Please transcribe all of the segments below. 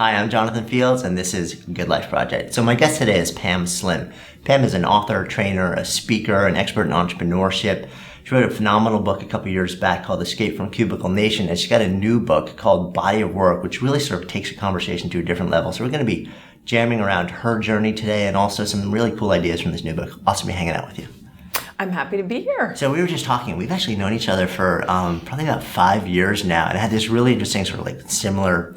Hi, I'm Jonathan Fields, and this is Good Life Project. So my guest today is Pam Slim. Pam is an author, trainer, a speaker, an expert in entrepreneurship. She wrote a phenomenal book a couple years back called Escape from Cubicle Nation, and she's got a new book called Body of Work, which really sort of takes the conversation to a different level. So we're going to be jamming around her journey today and also some really cool ideas from this new book. Awesome to be hanging out with you. I'm happy to be here. So we were just talking. We've actually known each other for probably about 5 years now, and had this really interesting sort of like similar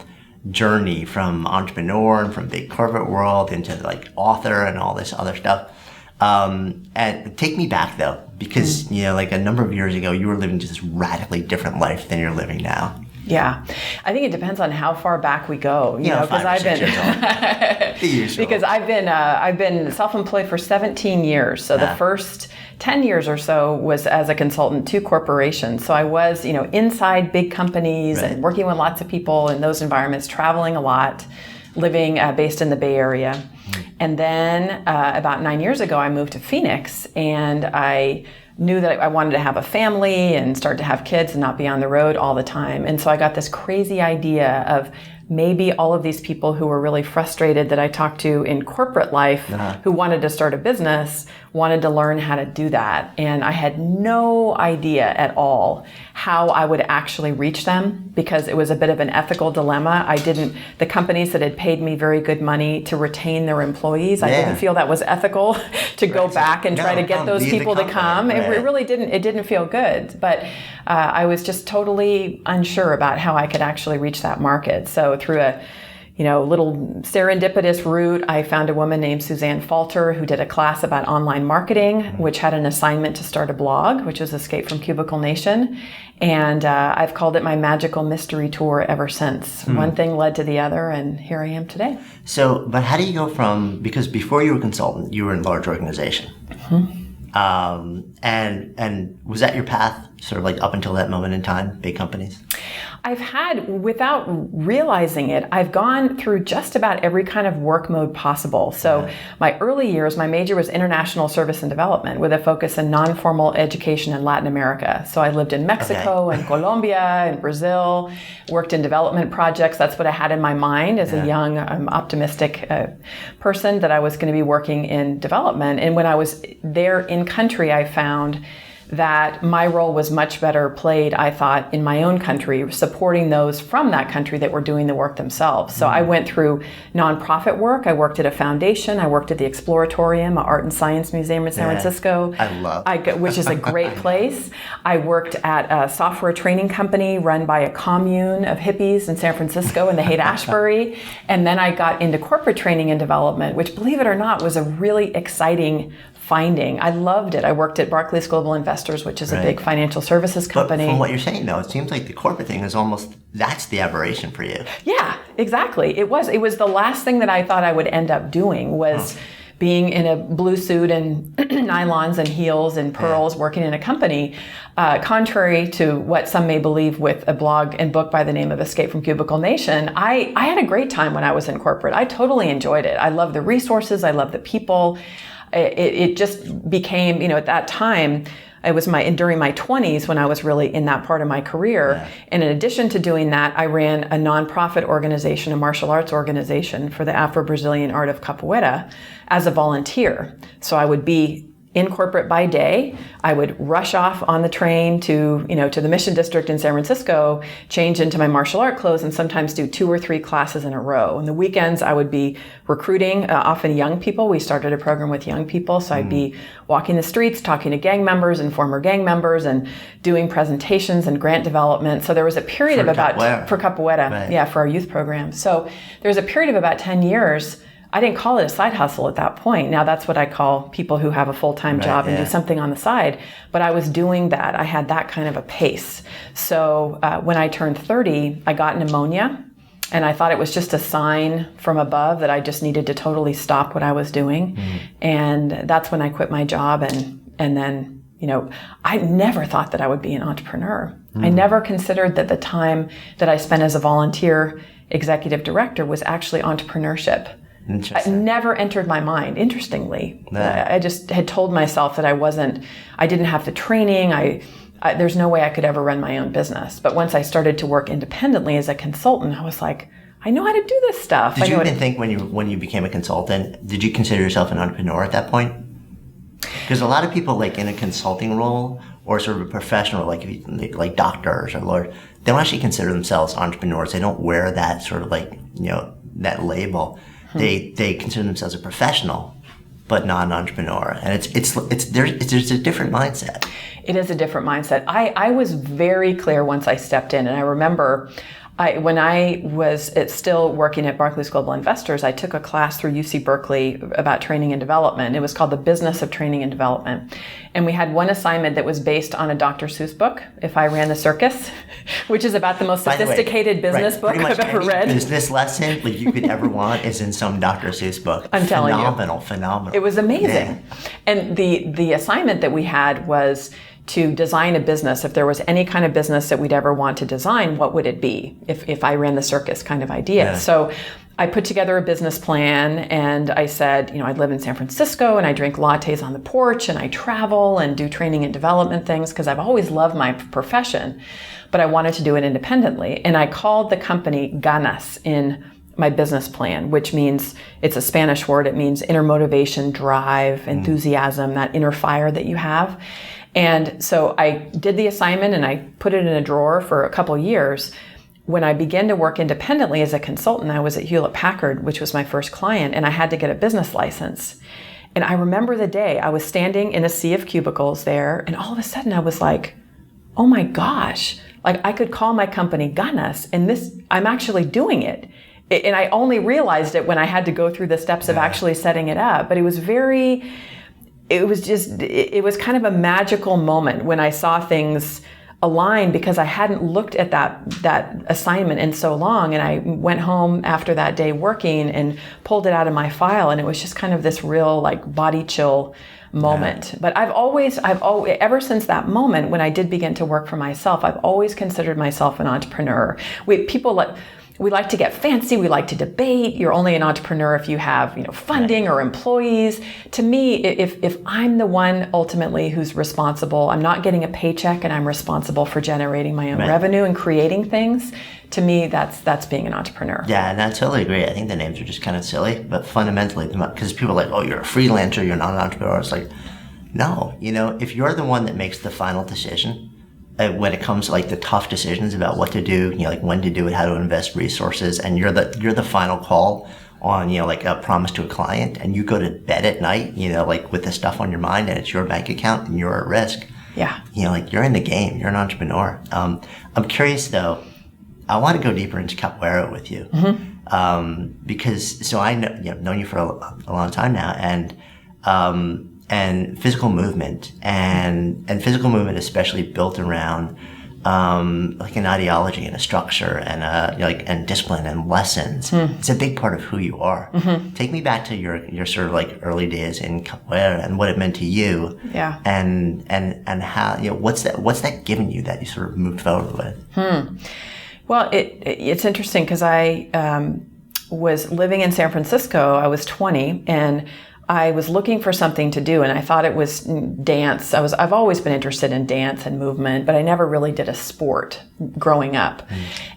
journey from entrepreneur and from big corporate world into like author and all this other stuff. And take me back though, because you know, like a number of years ago, you were living just this radically different life than you're living now. Yeah, I think it depends on how far back we go. You know, because I've been self-employed for 17 years. So the first 10 years or so was as a consultant to corporations. So I was, inside big companies and working with lots of people in those environments, traveling a lot, living based in the Bay Area. And then about 9 years ago, I moved to Phoenix, and I knew that I wanted to have a family and start to have kids and not be on the road all the time. And so I got this crazy idea of maybe all of these people who were really frustrated that I talked to in corporate life who wanted to start a business, wanted to learn how to do that. And I had no idea at all how I would actually reach them, because it was a bit of an ethical dilemma. The companies that had paid me very good money to retain their employees, I didn't feel that was ethical to go back and try to get those people to come. It really didn't feel good. But I was just totally unsure about how I could actually reach that market. So through a little serendipitous route, I found a woman named Suzanne Falter who did a class about online marketing, which had an assignment to start a blog, which is Escape from Cubicle Nation. And I've called it my magical mystery tour ever since. One thing led to the other, and here I am today. So, but how do you go because before you were a consultant, you were in a large organization. And was that your path sort of like up until that moment in time, big companies? I've had, without realizing it, I've gone through just about every kind of work mode possible. So my early years, my major was international service and development with a focus in non-formal education in Latin America. So I lived in Mexico and Colombia and Brazil, worked in development projects. That's what I had in my mind as a young, optimistic person, that I was going to be working in development. And when I was there in country, I found that my role was much better played, I thought, in my own country, supporting those from that country that were doing the work themselves. So I went through nonprofit work. I worked at a foundation. I worked at the Exploratorium, an art and science museum in San Francisco. Which is a great place. I worked at a software training company run by a commune of hippies in San Francisco in the Haight-Ashbury. And then I got into corporate training and development, which, believe it or not, was a really exciting finding. I loved it. I worked at Barclays Global Investors, which is a big financial services company. But from what you're saying, though, it seems like the corporate thing is that's the aberration for you. Yeah, exactly. It was the last thing that I thought I would end up doing was being in a blue suit and nylons and heels and pearls working in a company. Contrary to what some may believe with a blog and book by the name of Escape from Cubicle Nation, I had a great time when I was in corporate. I totally enjoyed it. I love the resources. I love the people. It just became, at that time, it was during my 20s when I was really in that part of my career. And in addition to doing that, I ran a nonprofit organization, a martial arts organization for the Afro-Brazilian art of capoeira as a volunteer. So I would be in corporate by day. I would rush off on the train to the Mission District in San Francisco, change into my martial art clothes, and sometimes do 2 or 3 classes in a row. On the weekends, I would be recruiting often young people. We started a program with young people, so I'd be walking the streets, talking to gang members and former gang members, and doing presentations and grant development. So there was a period for capoeira, for our youth program. So there was a period of about 10 years. I didn't call it a side hustle at that point. Now that's what I call people who have a full-time job and do something on the side. But I was doing that. I had that kind of a pace. So when I turned 30, I got pneumonia. And I thought it was just a sign from above that I just needed to totally stop what I was doing. And that's when I quit my job. And then, I never thought that I would be an entrepreneur. I never considered that the time that I spent as a volunteer executive director was actually entrepreneurship. It never entered my mind, interestingly. I just had told myself that I didn't have the training. there's no way I could ever run my own business. But once I started to work independently as a consultant, I was like, I know how to do this stuff. Did you even think when you became a consultant, did you consider yourself an entrepreneur at that point? Because a lot of people like in a consulting role or sort of a professional, like doctors or lawyers, they don't actually consider themselves entrepreneurs. They don't wear that sort of like, that label. They consider themselves a professional, but not an entrepreneur. And there's a different mindset. It is a different mindset. I was very clear once I stepped in, and I remember when I was still working at Barclays Global Investors, I took a class through UC Berkeley about training and development. It was called The Business of Training and Development. And we had one assignment that was based on a Dr. Seuss book, If I Ran the Circus, which is about the most sophisticated business book I've ever read. Business lesson like you could ever want is in some Dr. Seuss book. I'm telling you. Phenomenal. It was amazing. Yeah. And the assignment that we had was to design a business. If there was any kind of business that we'd ever want to design, what would it be? If I ran the circus kind of idea. Yeah. So I put together a business plan and I said, I live in San Francisco and I drink lattes on the porch and I travel and do training and development things because I've always loved my profession, but I wanted to do it independently. And I called the company Ganas in my business plan, which means, it's a Spanish word, it means inner motivation, drive, enthusiasm, that inner fire that you have. And so I did the assignment and I put it in a drawer for a couple years. When I began to work independently as a consultant, I was at Hewlett-Packard, which was my first client, and I had to get a business license. And I remember the day I was standing in a sea of cubicles there, and all of a sudden I was like, oh my gosh, like I could call my company Ganas, and I'm actually doing it. And I only realized it when I had to go through the steps of actually setting it up. But it was kind of a magical moment when I saw things align because I hadn't looked at that assignment in so long. And I went home after that day working and pulled it out of my file. And it was just kind of this real like body chill moment. Yeah. But I've always, ever since that moment when I did begin to work for myself, I've always considered myself an entrepreneur. We like to get fancy. We like to debate. You're only an entrepreneur if you have, funding or employees. To me, if I'm the one ultimately who's responsible, I'm not getting a paycheck and I'm responsible for generating my own revenue and creating things. To me, that's being an entrepreneur. Yeah, and I totally agree. I think the names are just kind of silly, but fundamentally, because people are like, oh, you're a freelancer, you're not an entrepreneur. It's like, no, if you're the one that makes the final decision, when it comes to like the tough decisions about what to do, like when to do it, how to invest resources, and you're the final call on, like a promise to a client, and you go to bed at night, like with the stuff on your mind, and it's your bank account, and you're at risk. Yeah. Like you're in the game, you're an entrepreneur. I'm curious though, I want to go deeper into capoeira with you, because I known you for a long time now, and physical movement and physical movement, especially built around like an ideology and a structure and and discipline and lessons. It's a big part of who you are. Take me back to your sort of like early days in capoeira and what it meant to you. Yeah. And how what's that given you that you sort of moved forward with? Well, it's interesting because I was living in San Francisco. I was 20 and I was looking for something to do, and I thought it was dance. I've always been interested in dance and movement, but I never really did a sport growing up.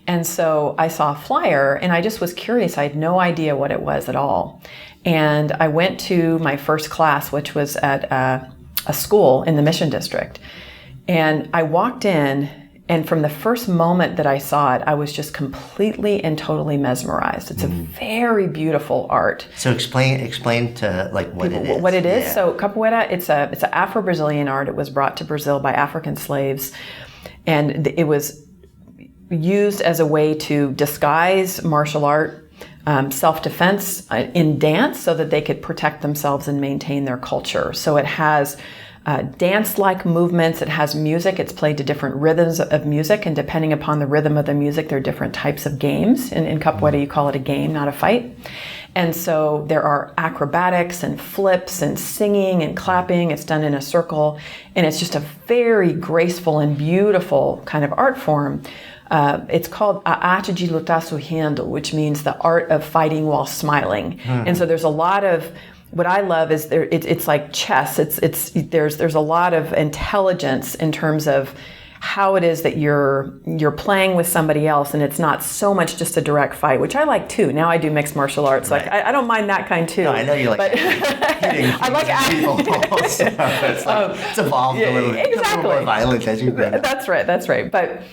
And so I saw a flyer, and I just was curious. I had no idea what it was at all. And I went to my first class, which was at a school in the Mission District. And I walked in, and from the first moment that I saw it, I was just completely and totally mesmerized. It's a very beautiful art. So explain to like what it is. What it is. Yeah. So capoeira, it's an Afro-Brazilian art. It was brought to Brazil by African slaves, and it was used as a way to disguise martial art, self-defense in dance, so that they could protect themselves and maintain their culture. So it has dance-like movements. It has music. It's played to different rhythms of music, and depending upon the rhythm of the music, there are different types of games. In capoeira, you call it a game, not a fight. And so there are acrobatics and flips and singing and clapping. It's done in a circle, and it's just a very graceful and beautiful kind of art form. It's called a arte de lutar sorrindo, which means the art of fighting while smiling. And so there's a lot of, what I love is it's like chess. There's a lot of intelligence in terms of how it is that you're playing with somebody else, and it's not so much just a direct fight, which I like too. Now I do mixed martial arts. Right. Like I don't mind that kind too. No, I know you like hitting I like people. So it's evolved a little bit. Exactly. A little more violent as you grow. That's right. But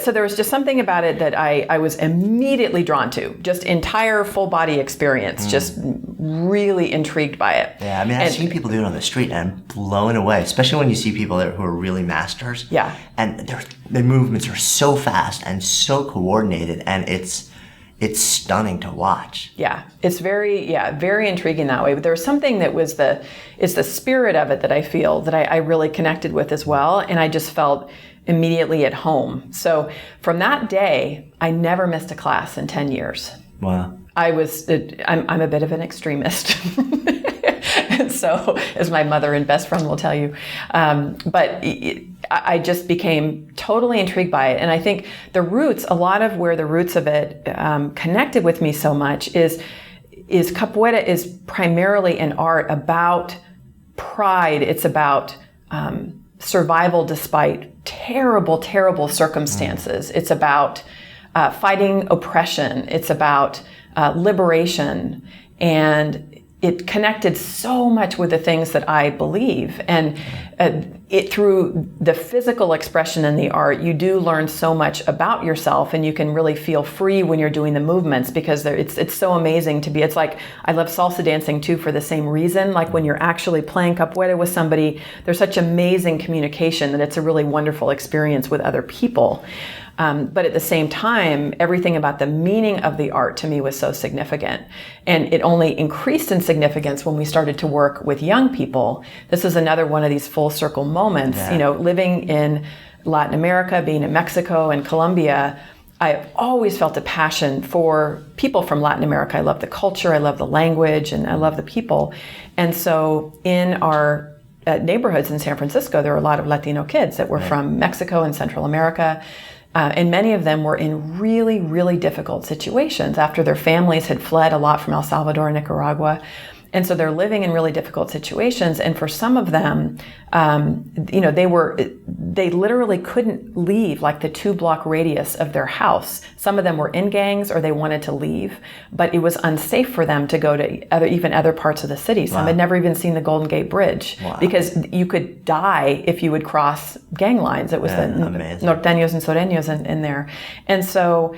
so there was just something about it that I was immediately drawn to. Just entire full body experience. Just really intrigued by it. Yeah, I mean, I've seen people do it on the street, and I'm blown away. Especially when you see people who are really masters. Yeah. And their movements are so fast and so coordinated, and it's stunning to watch. Yeah, it's very intriguing that way. But there was something that was it's the spirit of it that I feel that I really connected with as well, and I just felt immediately at home. So from that day, I never missed a class in 10 years. Wow. I'm a bit of an extremist. And so, as my mother and best friend will tell you, but I just became totally intrigued by it. And I think a lot of where the roots of it connected with me so much is capoeira is primarily an art about pride. It's about survival despite terrible, terrible circumstances. It's about fighting oppression. It's about liberation. And it connected so much with the things that I believe. And through the physical expression in the art, you do learn so much about yourself, and you can really feel free when you're doing the movements, because it's so amazing to be. It's like, I love salsa dancing too for the same reason. Like when you're actually playing capoeira with somebody, there's such amazing communication that it's a really wonderful experience with other people. But at the same time, everything about the meaning of the art to me was so significant. And it only increased in significance when we started to work with young people. This is another one of these full circle moments, living in Latin America, being in Mexico and Colombia. I've always felt a passion for people from Latin America. I love the culture, I love the language, and I love the people. And so in our neighborhoods in San Francisco, there were a lot of Latino kids that were from Mexico and Central America. And many of them were in really, really difficult situations after their families had fled a lot from El Salvador and Nicaragua. And so they're living in really difficult situations. And for some of them, they literally couldn't leave like the 2-block radius of their house. Some of them were in gangs or they wanted to leave, but it was unsafe for them to go to other parts of the city. Some had never even seen the Golden Gate Bridge because you could die if you would cross gang lines. It was the norteños and sureños in there. And so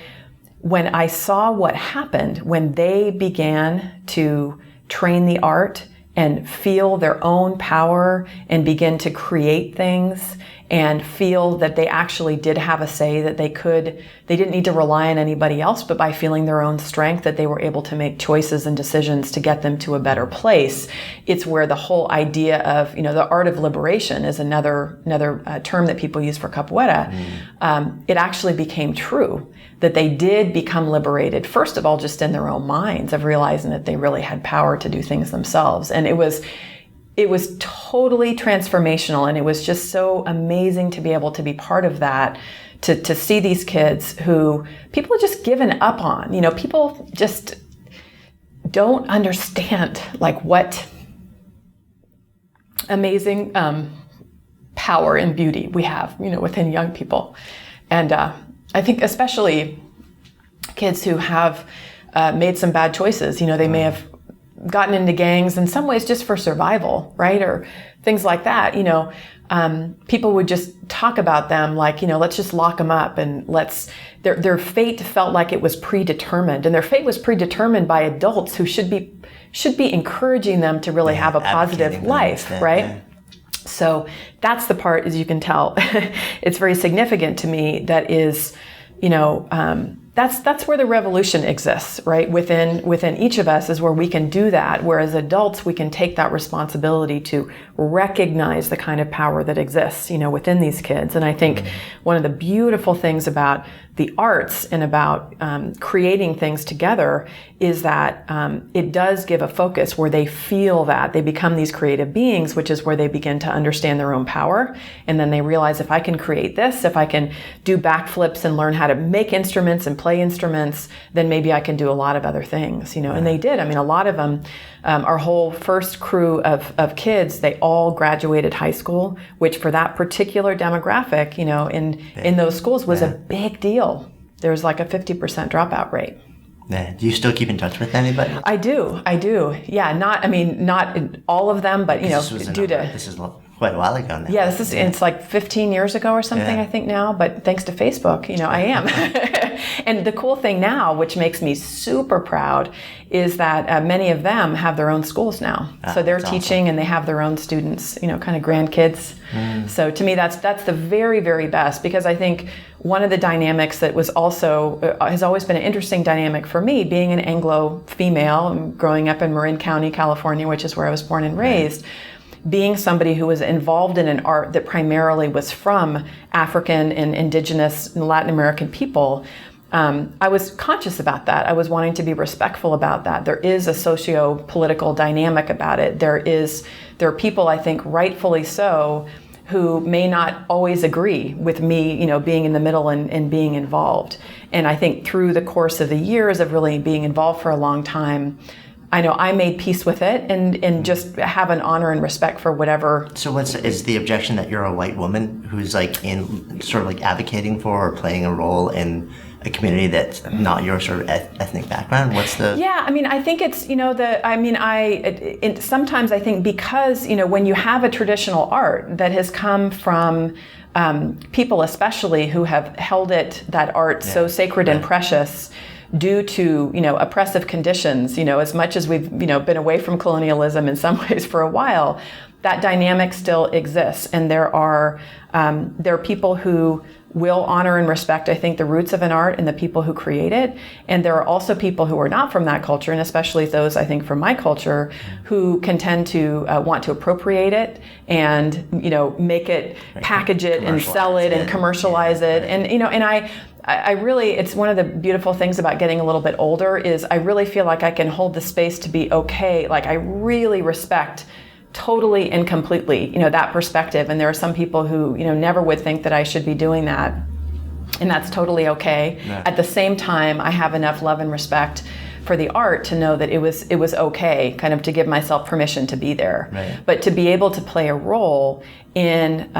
when I saw what happened, when they began to train the art and feel their own power and begin to create things and feel that they actually did have a say, that they didn't need to rely on anybody else, but by feeling their own strength, that they were able to make choices and decisions to get them to a better place. It's where the whole idea of, the art of liberation is another term that people use for capoeira. It actually became true that they did become liberated, first of all, just in their own minds of realizing that they really had power to do things themselves. And it was totally transformational, and it was just so amazing to be able to be part of that, to see these kids who people have just given up on. People just don't understand like what amazing power and beauty we have, within young people. And I think especially kids who have made some bad choices. They may have gotten into gangs in some ways just for survival, right? Or things like that. People would just talk about them like, let's just lock them up and their fate felt like it was predetermined, and their fate was predetermined by adults who should be encouraging them to really have a positive life, right? Yeah. So that's the part, as you can tell, it's very significant to me. That is, that's where the revolution exists, right? Within each of us is where we can do that. Whereas adults, we can take that responsibility to recognize the kind of power that exists, within these kids. And I think one of the beautiful things about the arts and about creating things together is that it does give a focus where they feel that they become these creative beings, which is where they begin to understand their own power. And then they realize, if I can create this, if I can do backflips and learn how to make instruments and play instruments, then maybe I can do a lot of other things, you know. And they did. I mean, a lot of them, our whole first crew of kids, they all graduated high school, which for that particular demographic, you know, in those schools was a big deal. There was like a 50% dropout rate. Yeah. Do you still keep in touch with anybody? I do. Yeah, not all of them, but, you know, this is quite a while ago now. Yeah, it's like 15 years ago or something, I think now, but thanks to Facebook, you know, I am. And the cool thing now, which makes me super proud, is that many of them have their own schools now. So they're teaching, awesome. And they have their own students, you know, kind of grandkids. So to me, that's the very, very best, because I think one of the dynamics that was also, has always been an interesting dynamic for me, being an Anglo female, growing up in Marin County, California, which is where I was born and raised, being somebody who was involved in an art that primarily was from African and indigenous and Latin American people, I was conscious about that. I was wanting to be respectful about that. There is a socio-political dynamic about it. There are people, I think rightfully so, who may not always agree with me, you know, being in the middle and being involved. And I think through the course of the years of really being involved for a long time, I know I made peace with it and just have an honor and respect for whatever. So is the objection that you're a white woman who's like in sort of like advocating for or playing a role in a community that's not your sort of ethnic background? What's the... Yeah, I mean, I think it's, you know, sometimes I think because, you know, when you have a traditional art that has come from people especially who have held that art so sacred and precious, due to, you know, oppressive conditions, you know, as much as we've, you know, been away from colonialism in some ways for a while, that dynamic still exists. And there are people who will honor and respect, I think, the roots of an art and the people who create it. And there are also people who are not from that culture, and especially those, I think, from my culture, who can tend to want to appropriate it and, you know, make it, package it and sell it and commercialize it. And, you know, and I really, it's one of the beautiful things about getting a little bit older is I really feel like I can hold the space to be okay. Like I really respect totally and completely, you know, that perspective. And there are some people who, you know, never would think that I should be doing that. And that's totally okay. Yeah. At the same time, I have enough love and respect for the art to know that it was okay, kind of to give myself permission to be there. Right. But to be able to play a role in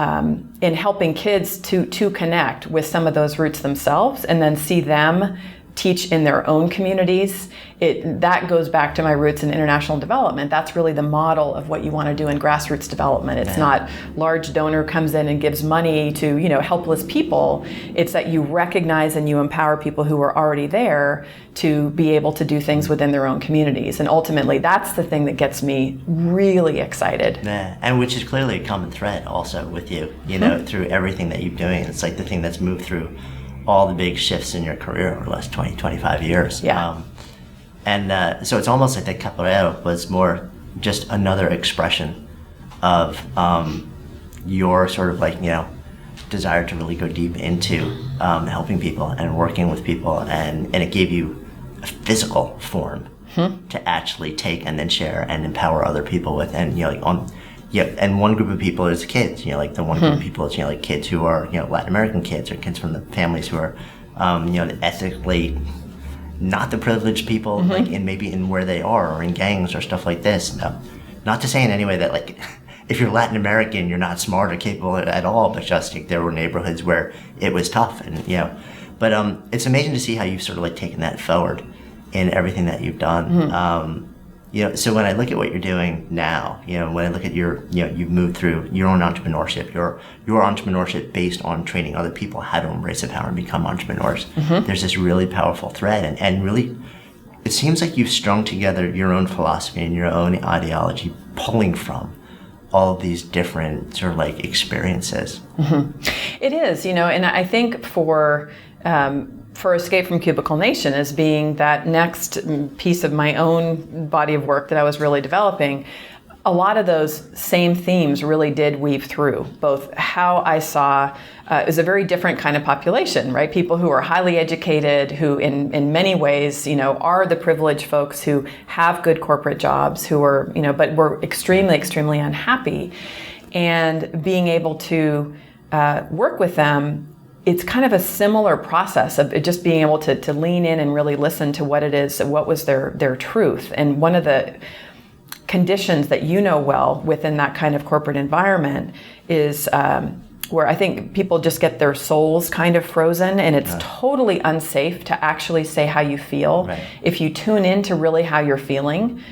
helping kids to connect with some of those roots themselves and then see them teach in their own communities, that goes back to my roots in international development. That's really the model of what you want to do in grassroots development. It's not large donor comes in and gives money to, you know, helpless people. It's that you recognize and you empower people who are already there to be able to do things within their own communities. And ultimately, that's the thing that gets me really excited. Yeah, and which is clearly a common thread also with you, you know, through everything that you're doing. It's like the thing that's moved through all the big shifts in your career over the last 20, 25 years. Yeah. So it's almost like the capoeira was more just another expression of your sort of like, you know, desire to really go deep into helping people and working with people, and it gave you a physical form to actually take and then share and empower other people with. And, you know, like and one group of people is kids, you know, like the one group of people is, you know, like kids who are, you know, Latin American kids or kids from the families who are, you know, ethnically not the privileged people, like maybe in where they are or in gangs or stuff like this. No, not to say in any way that like, if you're Latin American, you're not smart or capable at all, but just like, there were neighborhoods where it was tough, and, you know, but it's amazing to see how you've sort of like taken that forward in everything that you've done. You know, so when I look at what you're doing now, you know, when I look at your, you know, you've moved through your own entrepreneurship, your entrepreneurship based on training other people how to embrace the power and become entrepreneurs. There's this really powerful thread, and really, it seems like you've strung together your own philosophy and your own ideology, pulling from all of these different sort of like experiences. It is, you know, and I think for Escape from Cubicle Nation as being that next piece of my own body of work that I was really developing, a lot of those same themes really did weave through both how I saw is a very different kind of population, right? People who are highly educated, who in many ways, are the privileged folks who have good corporate jobs, who are, but were extremely, extremely unhappy. And being able to work with them, it's kind of a similar process of just being able to lean in and really listen to what it is, what was their truth. And one of the conditions that well within that kind of corporate environment is where I think people just get their souls kind of frozen, and it's totally unsafe to actually say how you feel. Right. If you tune into really how you're feeling,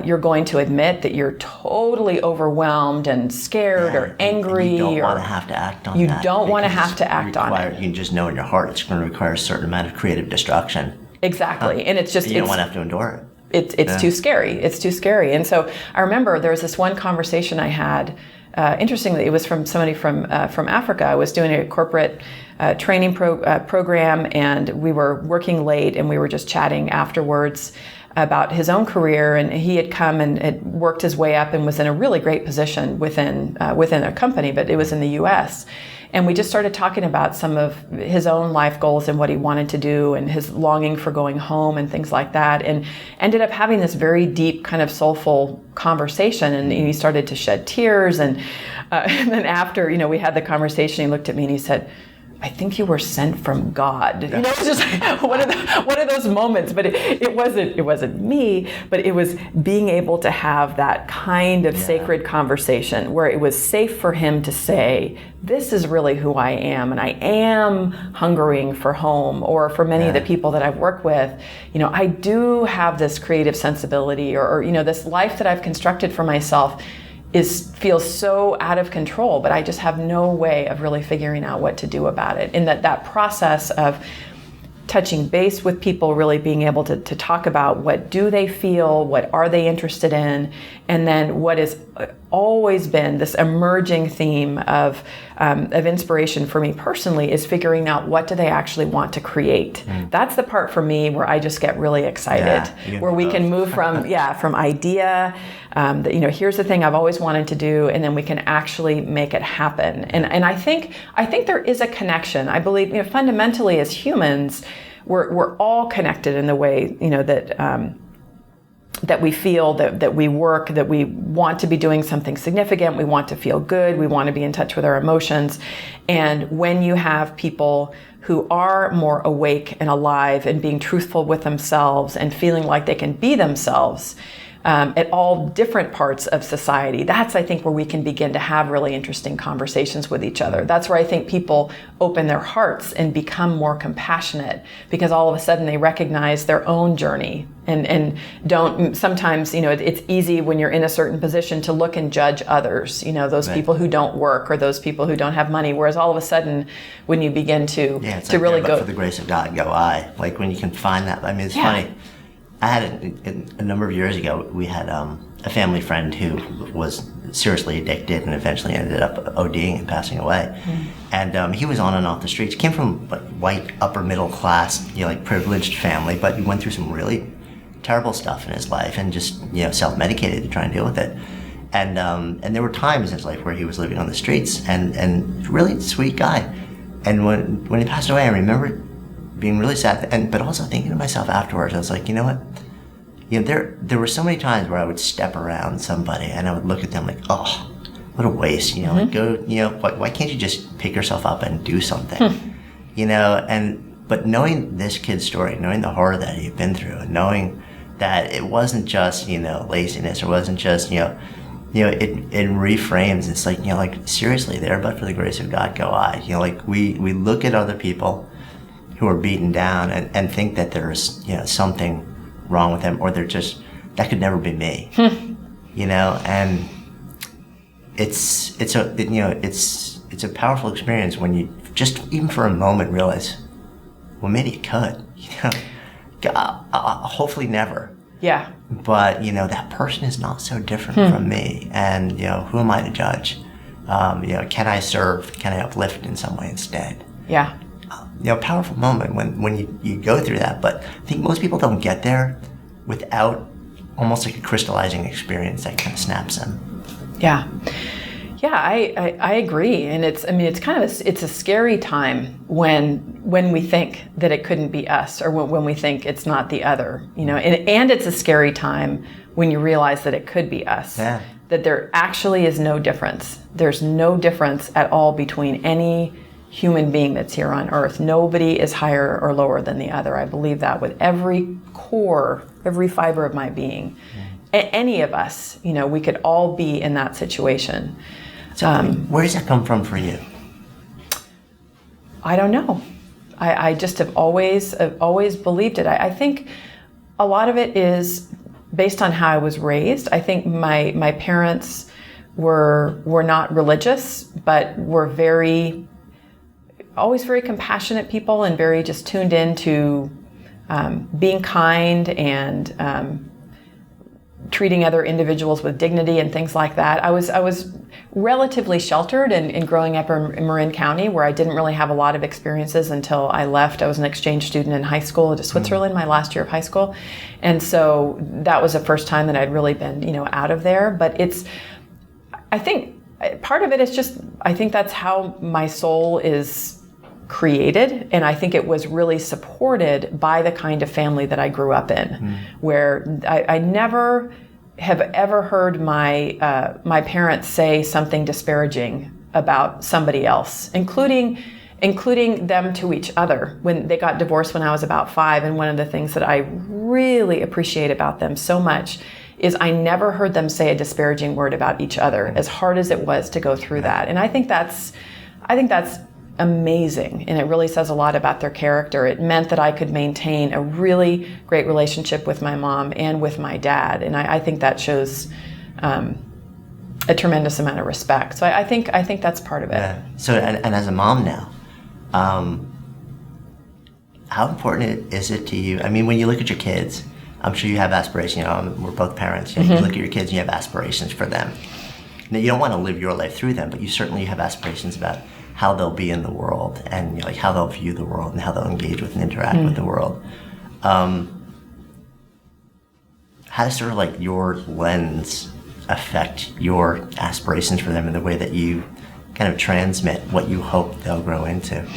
you're going to admit that you're totally overwhelmed and scared or angry. You don't want to have to act on that. You don't want to have to act on it. You can just know in your heart it's going to require a certain amount of creative destruction. Exactly. And it's just... You don't want to have to endure it. It's too scary. It's too scary. And so I remember there was this one conversation I had. Interestingly, it was from somebody from Africa. I was doing a corporate training program, and we were working late, and we were just chatting afterwards about his own career. And he had come and had worked his way up and was in a really great position within a company, but it was in the U.S. And we just started talking about some of his own life goals and what he wanted to do and his longing for going home and things like that, and ended up having this very deep kind of soulful conversation. And he started to shed tears. And then after, we had the conversation, he looked at me and he said, "I think you were sent from God." It's just like one of those moments. But it wasn't me, but it was being able to have that kind of sacred conversation where it was safe for him to say, "This is really who I am, and I am hungering for home." Or for many of the people that I've worked with, I do have this creative sensibility, or this life that I've constructed for myself feels so out of control, but I just have no way of really figuring out what to do about it. And that process of touching base with people, really being able to talk about what do they feel, what are they interested in, and then what has always been this emerging theme of inspiration for me personally is figuring out what do they actually want to create. That's the part for me where I just get really excited, where we can move from idea, here's the thing I've always wanted to do, and then we can actually make it happen. And I think there is a connection. I believe, fundamentally as humans, we're all connected in the way, that we feel, that we work, that we want to be doing something significant, we want to feel good, we want to be in touch with our emotions. And when you have people who are more awake and alive and being truthful with themselves and feeling like they can be themselves, at all different parts of society, that's, I think, where we can begin to have really interesting conversations with each other. That's where I think people open their hearts and become more compassionate, because all of a sudden they recognize their own journey and don't, sometimes, it's easy when you're in a certain position to look and judge others, those people who don't work or those people who don't have money. Whereas all of a sudden, when you begin to really go, for the grace of God, go I. Like when you can find that, it's funny. I had a number of years ago, we had a family friend who was seriously addicted and eventually ended up ODing and passing away. And he was on and off the streets. Came from white, upper middle class, privileged family, but he went through some really terrible stuff in his life and just self-medicated to try and deal with it. And there were times in his life where he was living on the streets and really sweet guy. And when he passed away, I remember being really sad, but also thinking to myself afterwards, I was like, you know what? There were so many times where I would step around somebody and I would look at them like, oh, what a waste, why can't you just pick yourself up and do something, but knowing this kid's story, knowing the horror that he'd been through, and knowing that it wasn't just, laziness, or wasn't just, it reframes. It's like seriously, there, but for the grace of God, go I. We look at other people who are beaten down and think that there's something wrong with them, or they're just, that could never be me. And it's a powerful experience when you just even for a moment realize, well, maybe it could. Hopefully never. Yeah. But that person is not so different from me, and who am I to judge? Can I serve? Can I uplift in some way instead? Yeah. Powerful moment when you go through that. But I think most people don't get there without almost like a crystallizing experience that kind of snaps them. Yeah. Yeah, I agree. And it's a scary time when we think that it couldn't be us, or when we think it's not the other, and it's a scary time when you realize that it could be us, that there actually is no difference. There's no difference at all between any human being that's here on earth. Nobody is higher or lower than the other. I believe that with every fiber of my being. Any of us, we could all be in that situation. So where does that come from for you? I don't know. I just have always believed it. I think a lot of it is based on how I was raised. I think my parents were not religious, but were always very compassionate people, and very just tuned into being kind and treating other individuals with dignity and things like that. I was relatively sheltered in growing up in Marin County, where I didn't really have a lot of experiences until I left. I was an exchange student in high school to Switzerland, my last year of high school. And so that was the first time that I'd really been, out of there. But I think part of it is just, I think that's how my soul is created, and I think it was really supported by the kind of family that I grew up in, where I never have ever heard my parents say something disparaging about somebody else, including them to each other. When they got divorced when I was about 5, and one of the things that I really appreciate about them so much is I never heard them say a disparaging word about each other, as hard as it was to go through that. And I think that's amazing, and it really says a lot about their character. It meant that I could maintain a really great relationship with my mom and with my dad, and I think that shows a tremendous amount of respect. So I think that's part of it. Yeah. So and as a mom now, how important is it to you? I mean, when you look at your kids, I'm sure you have aspirations. We're both parents. You look at your kids and you have aspirations for them. Now, you don't want to live your life through them, but you certainly have aspirations about how they'll be in the world, and how they'll view the world, and how they'll engage with and interact with the world. How does sort of your lens affect your aspirations for them in the way that you kind of transmit what you hope they'll grow into?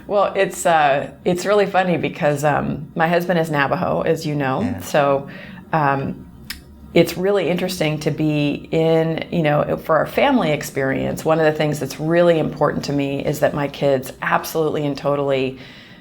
Well, it's really funny because my husband is Navajo, as you know, so it's really interesting to be in, for our family experience. One of the things that's really important to me is that my kids absolutely and totally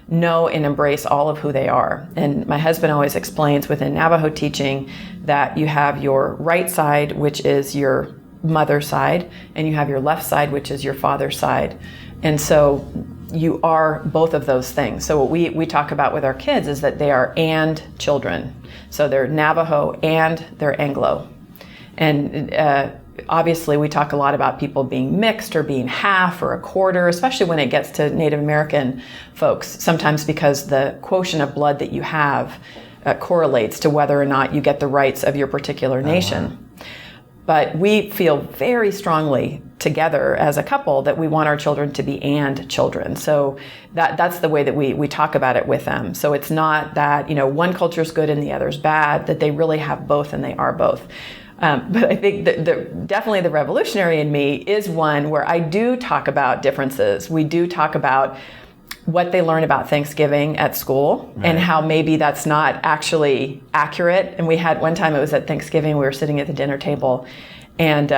know and embrace all of who they are. And my husband always explains within Navajo teaching that you have your right side, which is your mother's side, and you have your left side, which is your father's side. And so you are both of those things. So what we talk about with our kids is that they are and children. So they're Navajo and they're Anglo. And obviously we talk a lot about people being mixed or being half or a quarter, especially when it gets to Native American folks, sometimes because the quotient of blood that you have correlates to whether or not you get the rights of your particular nation. But we feel very strongly together as a couple that we want our children to be and children. So that's the way that we talk about it with them. So it's not that, one culture is good and the other's bad, that they really have both and they are both. But I think that definitely the revolutionary in me is one where I do talk about differences. We do talk about what they learn about Thanksgiving at school, and how maybe that's not actually accurate. And we had one time, it was at Thanksgiving, we were sitting at the dinner table, and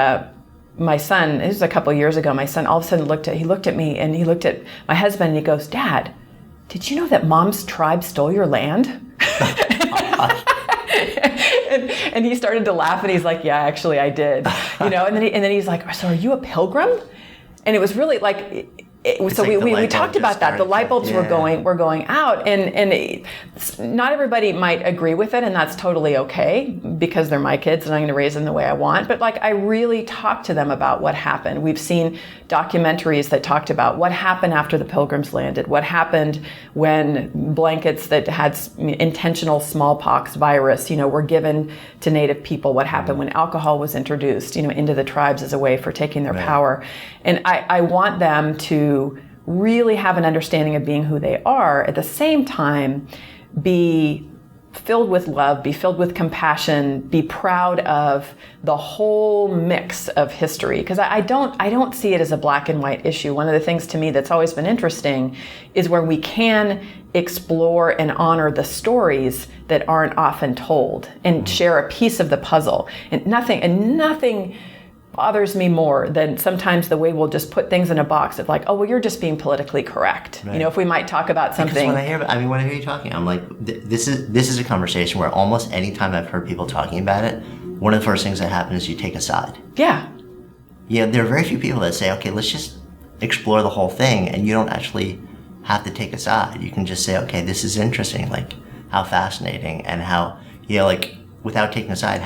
my son, this was a couple of years ago, my son all of a sudden looked at me and he looked at my husband and he goes, "Dad, did you know that Mom's tribe stole your land?" and he started to laugh and he's like, "Yeah, actually I did." And then he's like, "So are you a pilgrim?" And it was really like, so we talked about that. The light bulbs were going out, and not everybody might agree with it, and that's totally okay because they're my kids and I'm going to raise them the way I want. But I really talked to them about what happened. We've seen documentaries that talked about what happened after the Pilgrims landed, what happened when blankets that had intentional smallpox virus, were given to Native people, what happened when alcohol was introduced, into the tribes as a way for taking their power. And I want them to really have an understanding of being who they are, at the same time be filled with love, be filled with compassion, be proud of the whole mix of history. Because I don't see it as a black and white issue. One of the things to me that's always been interesting is where we can explore and honor the stories that aren't often told and share a piece of the puzzle. And nothing bothers me more than sometimes the way we'll just put things in a box of like, oh, well, you're just being politically correct. Right. If we might talk about something. Because when I hear you talking, I'm like, this is a conversation where almost any time I've heard people talking about it, one of the first things that happens is you take a side. Yeah. Yeah, there are very few people that say, okay, let's just explore the whole thing, and you don't actually have to take a side. You can just say, okay, this is interesting, like how fascinating, and how, without taking a side,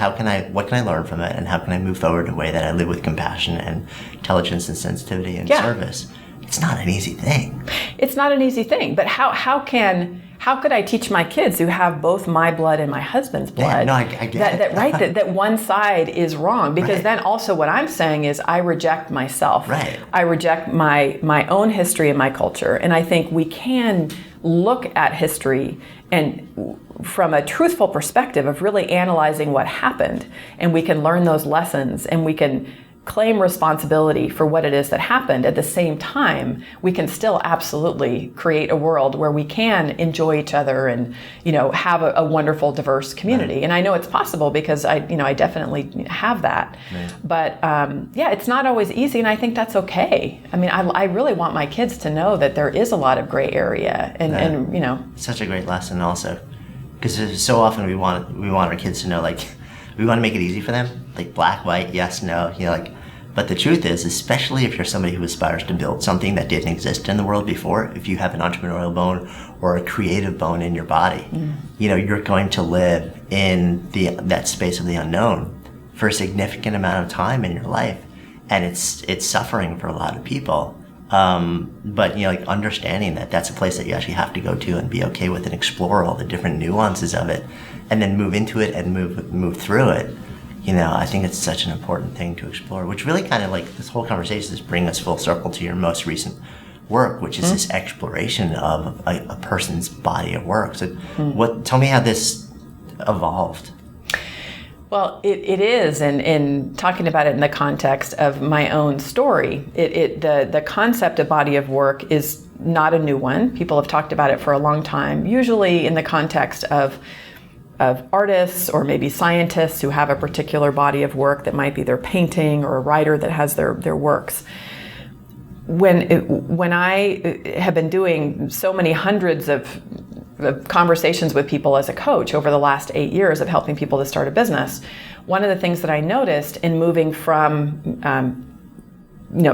what can I learn from it, and how can I move forward in a way that I live with compassion and intelligence and sensitivity and service? It's not an easy thing. It's not an easy thing, but how could I teach my kids who have both my blood and my husband's blood I get that one side is wrong? Because then also what I'm saying is I reject myself. Right. I reject my own history and my culture. And I think we can look at history and from a truthful perspective of really analyzing what happened, and we can learn those lessons, and we can claim responsibility for what it is that happened. At the same time, we can still absolutely create a world where we can enjoy each other and, have a wonderful, diverse community. Right. And I know it's possible because I definitely have that. Right. But it's not always easy, and I think that's okay. I mean, I really want my kids to know that there is a lot of gray area, and Such a great lesson also, because so often we want our kids to know, like, we want to make it easy for them, like black, white, yes, no, but the truth is, especially if you're somebody who aspires to build something that didn't exist in the world before, if you have an entrepreneurial bone or a creative bone in your body, you're going to live in that space of the unknown for a significant amount of time in your life. And it's suffering for a lot of people. But understanding that that's a place that you actually have to go to and be okay with and explore all the different nuances of it, and then move into it and move through it. I think it's such an important thing to explore, which really kind of this whole conversation is bringing us full circle to your most recent work, which is this exploration of a person's body of work. So tell me how this evolved. Well, it is, and in talking about it in the context of my own story, the concept of body of work is not a new one. People have talked about it for a long time, usually in the context of artists or maybe scientists who have a particular body of work that might be their painting, or a writer that has their works. When I have been doing so many hundreds of conversations with people as a coach over the last 8 years of helping people to start a business, one of the things that I noticed in moving from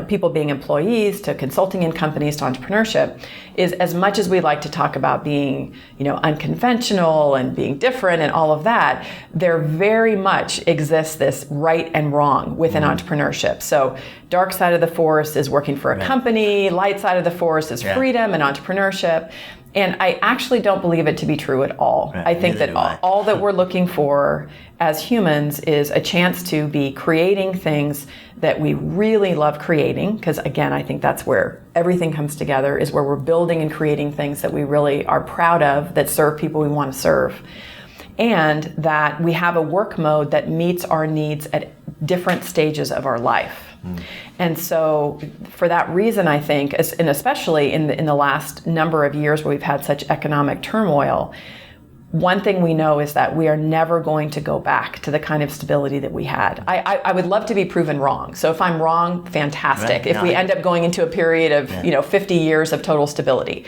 people being employees to consulting in companies to entrepreneurship is, as much as we like to talk about being, unconventional and being different and all of that, there very much exists this right and wrong within entrepreneurship. So dark side of the force is working for a company, light side of the force is freedom and entrepreneurship. And I actually don't believe it to be true at all. Right. I think that all that we're looking for as humans is a chance to be creating things that we really love creating. Because again, I think that's where everything comes together, is where we're building and creating things that we really are proud of, that serve people we want to serve. And that we have a work mode that meets our needs at different stages of our life. And so for that reason, I think, and especially in the last number of years where we've had such economic turmoil, one thing we know is that we are never going to go back to the kind of stability that we had. I would love to be proven wrong. So if I'm wrong, fantastic. Right. If we end up going into a period of 50 years of total stability,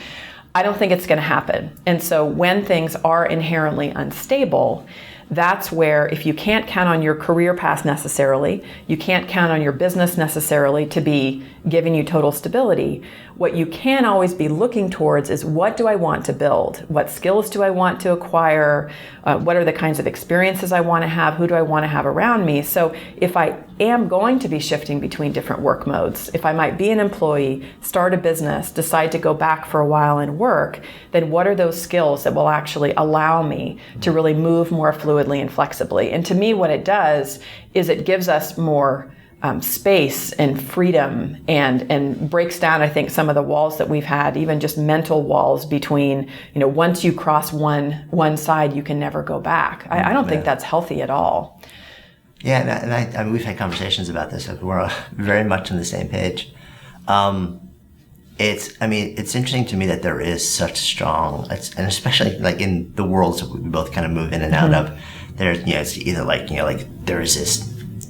I don't think it's going to happen. And so when things are inherently unstable, that's where, if you can't count on your career path necessarily, you can't count on your business necessarily to be giving you total stability, what you can always be looking towards is, what do I want to build? What skills do I want to acquire? What are the kinds of experiences I want to have? Who do I want to have around me? So if I am going to be shifting between different work modes, if I might be an employee, start a business, decide to go back for a while and work, then what are those skills that will actually allow me to really move more fluidly and flexibly? And to me, what it does is it gives us more space and freedom, and breaks down, I think, some of the walls that we've had, even just mental walls between, once you cross one side, you can never go back. I don't think that's healthy at all. Yeah, and I mean, we've had conversations about this. Like, we're very much on the same page. It's interesting to me that there is such strong, and especially like in the worlds that we both kind of move in and out of, there's, it's either like there is this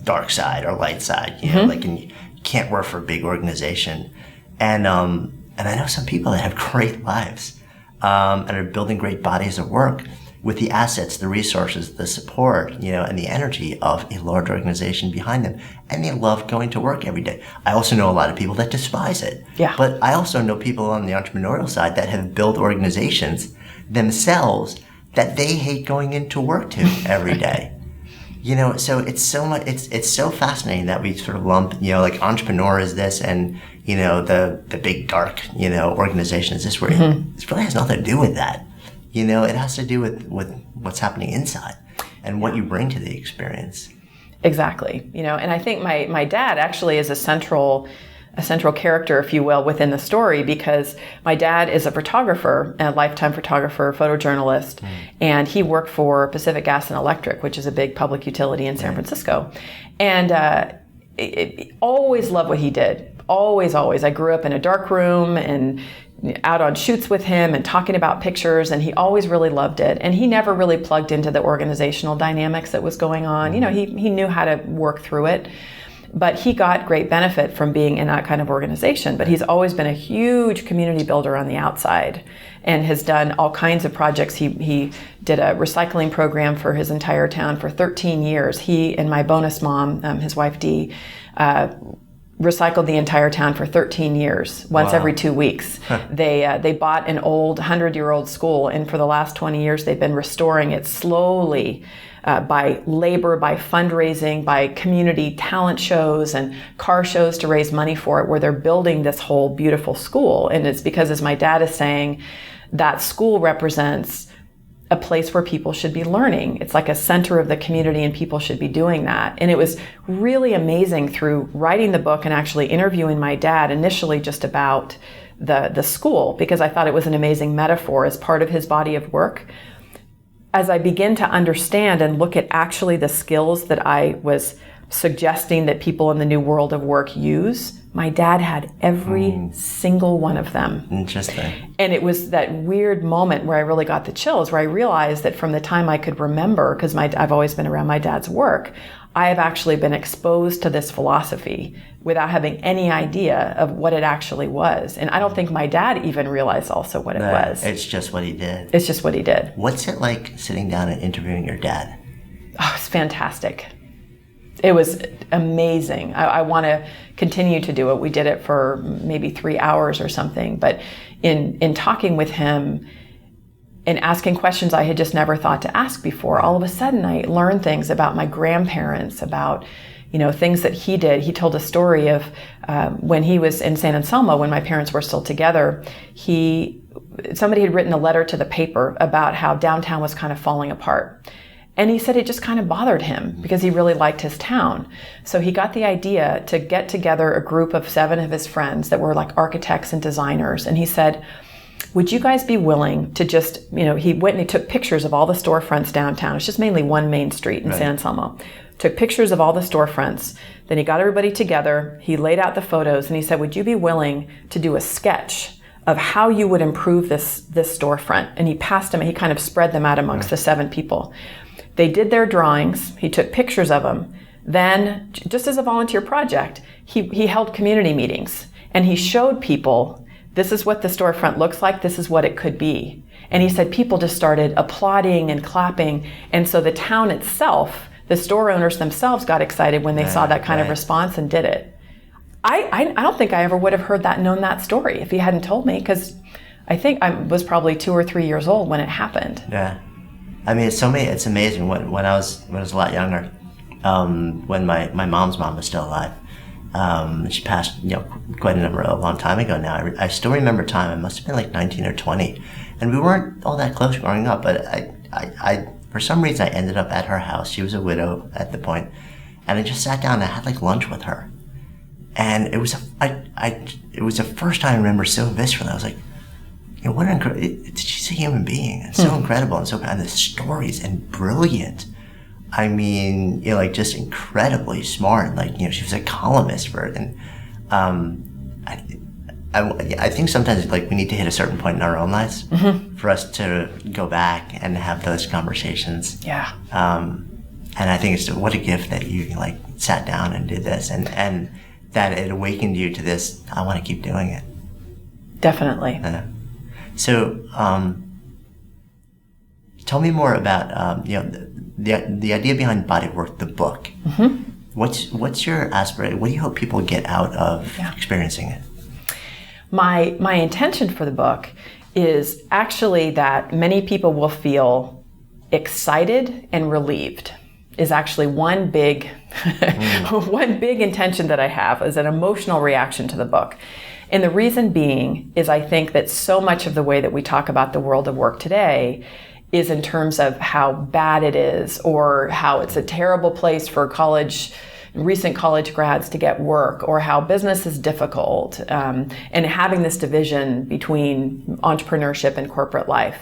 dark side or light side, and you can't work for a big organization. And I know some people that have great lives, and are building great bodies of work with the assets, the resources, the support, and the energy of a large organization behind them. And they love going to work every day. I also know a lot of people that despise it. Yeah. But I also know people on the entrepreneurial side that have built organizations themselves that they hate going into work to every day. So it's so much, it's so fascinating that we sort of lump, like entrepreneur is this, and, the big dark, organization is this, where it really has nothing to do with that. It has to do with what's happening inside and what you bring to the experience. Exactly. And I think my dad actually is a central character, if you will, within the story, because my dad is a photographer, a lifetime photographer, photojournalist, and he worked for Pacific Gas and Electric, which is a big public utility in San Francisco. And always loved what he did. Always. I grew up in a dark room and out on shoots with him and talking about pictures, and he always really loved it. And he never really plugged into the organizational dynamics that was going on. He knew how to work through it, but he got great benefit from being in that kind of organization. But he's always been a huge community builder on the outside and has done all kinds of projects. He did a recycling program for his entire town for 13 years. He and my bonus mom, his wife Dee, recycled the entire town for 13 years, once every 2 weeks. They bought an old 100-year-old school, and for the last 20 years they've been restoring it slowly by labor, by fundraising, by community talent shows and car shows to raise money for it, where they're building this whole beautiful school. And it's because, as my dad is saying, that school represents a place where people should be learning. It's like a center of the community, and people should be doing that. And it was really amazing through writing the book and actually interviewing my dad initially just about the school, because I thought it was an amazing metaphor as part of his body of work. As I begin to understand and look at actually the skills that I was suggesting that people in the new world of work use, my dad had every single one of them. Interesting. And it was that weird moment where I really got the chills, where I realized that from the time I could remember, because I've always been around my dad's work, I have actually been exposed to this philosophy without having any idea of what it actually was. And I don't think my dad even realized also what it was. It's just what he did. It's just what he did. What's it like sitting down and interviewing your dad? Oh, it's fantastic. It was amazing. I want to continue to do it. We did it for maybe 3 hours or something. But in talking with him and asking questions I had just never thought to ask before, all of a sudden I learned things about my grandparents, about things that he did. He told a story of when he was in San Anselmo, when my parents were still together, somebody had written a letter to the paper about how downtown was kind of falling apart. And he said it just kind of bothered him because he really liked his town. So he got the idea to get together a group of 7 of his friends that were like architects and designers. And he said, would you guys be willing to just, he went and he took pictures of all the storefronts downtown. It's just mainly one main street in San Anselmo. Took pictures of all the storefronts. Then he got everybody together. He laid out the photos and he said, would you be willing to do a sketch of how you would improve this storefront? And he passed them, and he kind of spread them out amongst the 7 people. They did their drawings. He took pictures of them. Then, just as a volunteer project, he held community meetings, and he showed people, this is what the storefront looks like, this is what it could be. And he said people just started applauding and clapping, and so the town itself, the store owners themselves got excited when they saw that kind of response and did it. I don't think I ever would have known that story if he hadn't told me, because I think I was probably 2 or 3 years old when it happened. Yeah. I mean, it's amazing. When I was a lot younger, when my mom's mom was still alive, she passed, quite a long time ago now. I still remember time. It must have been like 19 or 20, and we weren't all that close growing up. But I for some reason I ended up at her house. She was a widow at the point, and I just sat down and I had like lunch with her. And it was it was the first time I remember so viscerally. I was like, what she's a human being. It's so incredible and the stories and brilliant. I mean, like just incredibly smart. Like, she was a columnist for it. And I think sometimes like we need to hit a certain point in our own lives for us to go back and have those conversations. Yeah. And I think it's what a gift that you like sat down and did this and that it awakened you to this. I want to keep doing it. Definitely. So, tell me more about the idea behind Bodywork, the book. What's your aspiration? What do you hope people get out of experiencing it? My intention for the book is actually that many people will feel excited and relieved. Is actually one big intention that I have, is an emotional reaction to the book. And the reason being is I think that so much of the way that we talk about the world of work today is in terms of how bad it is, or how it's a terrible place for recent college grads to get work, or how business is difficult, and having this division between entrepreneurship and corporate life.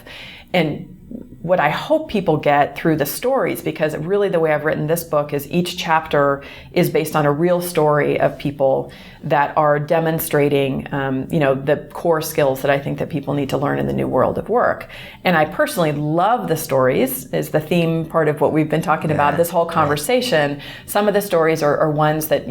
And what I hope people get through the stories, because really the way I've written this book is each chapter is based on a real story of people that are demonstrating, the core skills that I think that people need to learn in the new world of work. And I personally love the stories, is the theme part of what we've been talking about this whole conversation. Some of the stories are ones that,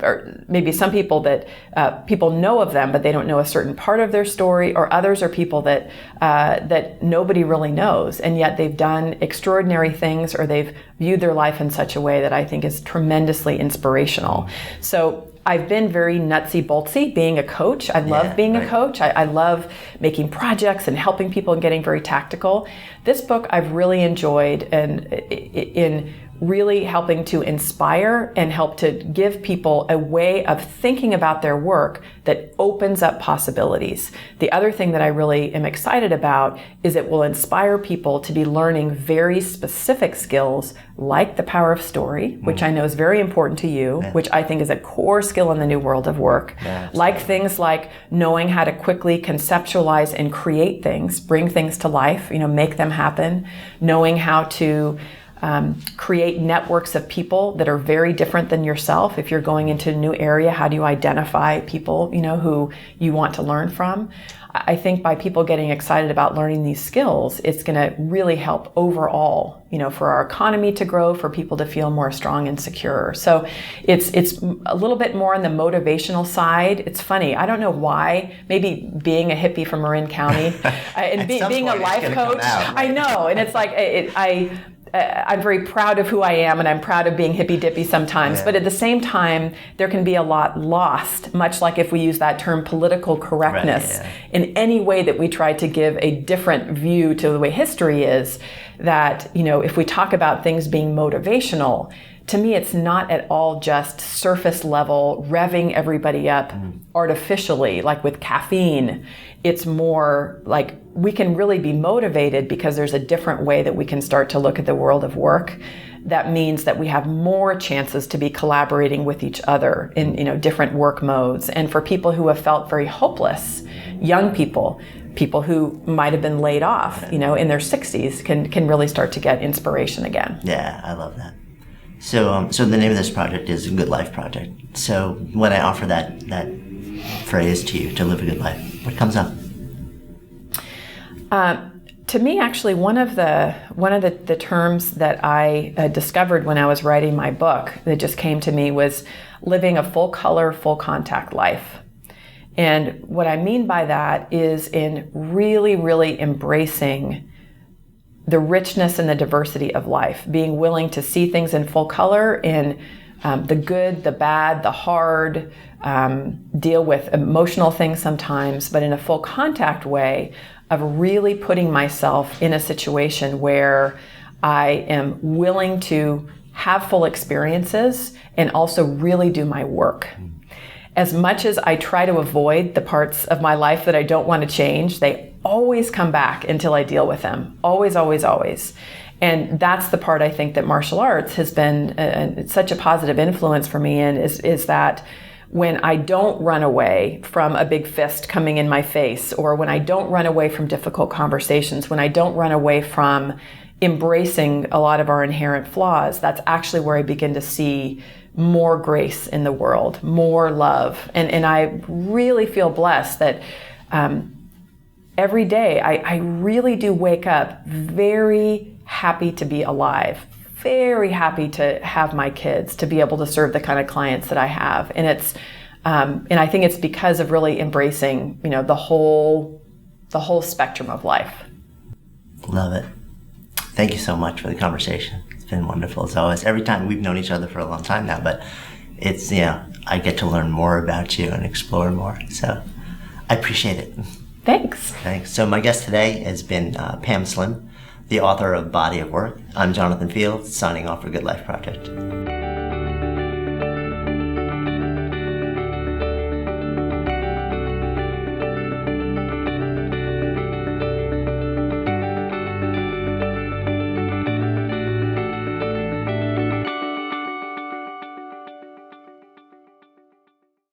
are maybe some people that people know of them, but they don't know a certain part of their story, or others are people that nobody really knows, and yet they've done extraordinary things, or they've viewed their life in such a way that I think is tremendously inspirational. So I've been very nutsy boltsy being a coach. I love being a coach. I love making projects and helping people and getting very tactical. This book I've really enjoyed, and in really helping to inspire and help to give people a way of thinking about their work that opens up possibilities. The other thing that I really am excited about is it will inspire people to be learning very specific skills like the power of story, which I know is very important to you, which I think is a core skill in the new world of work. Like things like knowing how to quickly conceptualize and create things, bring things to life, make them happen, knowing how to create networks of people that are very different than yourself. If you're going into a new area, how do you identify people, who you want to learn from? I think by people getting excited about learning these skills, it's going to really help overall, for our economy to grow, for people to feel more strong and secure. So it's a little bit more on the motivational side. It's funny. I don't know why. Maybe being a hippie from Marin County and being a life coach. Right? I know. And it's like, I'm very proud of who I am, and I'm proud of being hippy-dippy sometimes. But at the same time, there can be a lot lost, much like if we use that term political correctness in any way that we try to give a different view to the way history is, that, if we talk about things being motivational, to me, it's not at all just surface level, revving everybody up artificially, like with caffeine. It's more like we can really be motivated because there's a different way that we can start to look at the world of work. That means that we have more chances to be collaborating with each other in different work modes. And for people who have felt very hopeless, young people who might have been laid off, in their 60s can really start to get inspiration again. Yeah, I love that. So the name of this project is a Good Life Project. So when I offer that phrase to you, to live a good life, what comes up? To me, actually, one of the terms that I discovered when I was writing my book that just came to me was living a full color, full contact life. And what I mean by that is in really, really embracing the richness and the diversity of life, being willing to see things in full color, in the good, the bad, the hard, deal with emotional things sometimes, but in a full contact way of really putting myself in a situation where I am willing to have full experiences and also really do my work. As much as I try to avoid the parts of my life that I don't want to change, they always come back until I deal with them. Always, always, always. And that's the part I think that martial arts has been such a positive influence for me in, is that when I don't run away from a big fist coming in my face, or when I don't run away from difficult conversations, when I don't run away from embracing a lot of our inherent flaws, that's actually where I begin to see more grace in the world, more love. And I really feel blessed that every day I really do wake up very happy to be alive, very happy to have my kids, to be able to serve the kind of clients that I have. And it's and I think it's because of really embracing, the whole spectrum of life. Love it. Thank you so much for the conversation. It's been wonderful as always. Every time, we've known each other for a long time now, but it's, I get to learn more about you and explore more. So I appreciate it. Thanks. Thanks. So my guest today has been Pam Slim, the author of Body of Work. I'm Jonathan Fields, signing off for Good Life Project.